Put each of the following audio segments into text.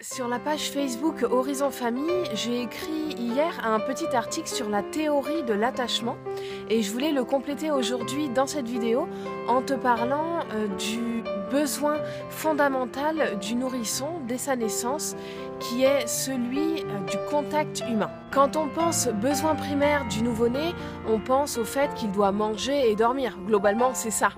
Sur la page Facebook Horizon Famille, j'ai écrit hier un petit article sur la théorie de l'attachement et je voulais le compléter aujourd'hui dans cette vidéo en te parlant du besoin fondamental du nourrisson dès sa naissance qui est celui du contact humain. Quand on pense besoin primaire du nouveau-né, on pense au fait qu'il doit manger et dormir. Globalement, c'est ça.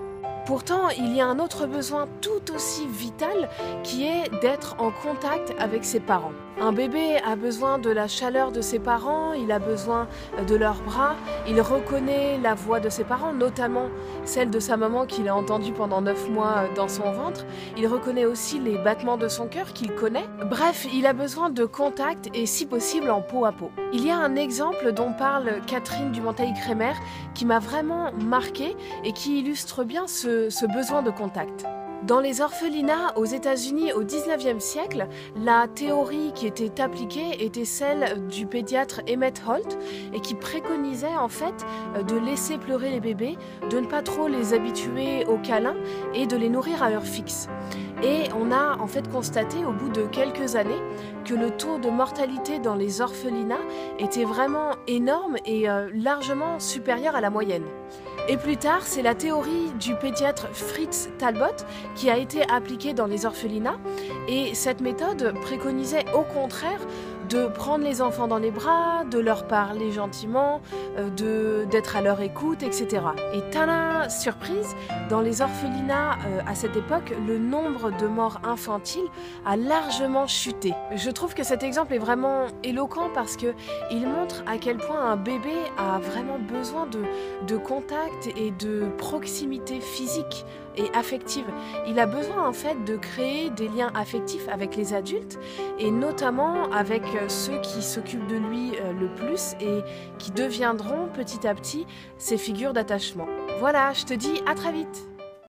Pourtant, il y a un autre besoin tout aussi vital qui est d'être en contact avec ses parents. Un bébé a besoin de la chaleur de ses parents, il a besoin de leurs bras, il reconnaît la voix de ses parents, notamment celle de sa maman qu'il a entendue pendant 9 mois dans son ventre. Il reconnaît aussi les battements de son cœur qu'il connaît. Bref, il a besoin de contact et si possible en peau à peau. Il y a un exemple dont parle Catherine Dumonteil-Crémer qui m'a vraiment marqué et qui illustre bien ce besoin de contact. Dans les orphelinats aux États-Unis au 19e siècle, la théorie qui était appliquée était celle du pédiatre Emmett Holt et qui préconisait en fait de laisser pleurer les bébés, de ne pas trop les habituer aux câlins et de les nourrir à heure fixe. Et on a en fait constaté au bout de quelques années que le taux de mortalité dans les orphelinats était vraiment énorme et largement supérieur à la moyenne. Et plus tard, c'est la théorie du pédiatre Fritz Talbot qui a été appliquée dans les orphelinats. Et cette méthode préconisait au contraire de prendre les enfants dans les bras, de leur parler gentiment, d'être à leur écoute, etc. Et tada, surprise, dans les orphelinats à cette époque, le nombre de morts infantiles a largement chuté. Je trouve que cet exemple est vraiment éloquent parce qu'il montre à quel point un bébé a vraiment besoin de contact et de proximité physique et affective. Il a besoin en fait de créer des liens affectifs avec les adultes et notamment avec ceux qui s'occupent de lui le plus et qui deviendront petit à petit ses figures d'attachement. Voilà, je te dis à très vite.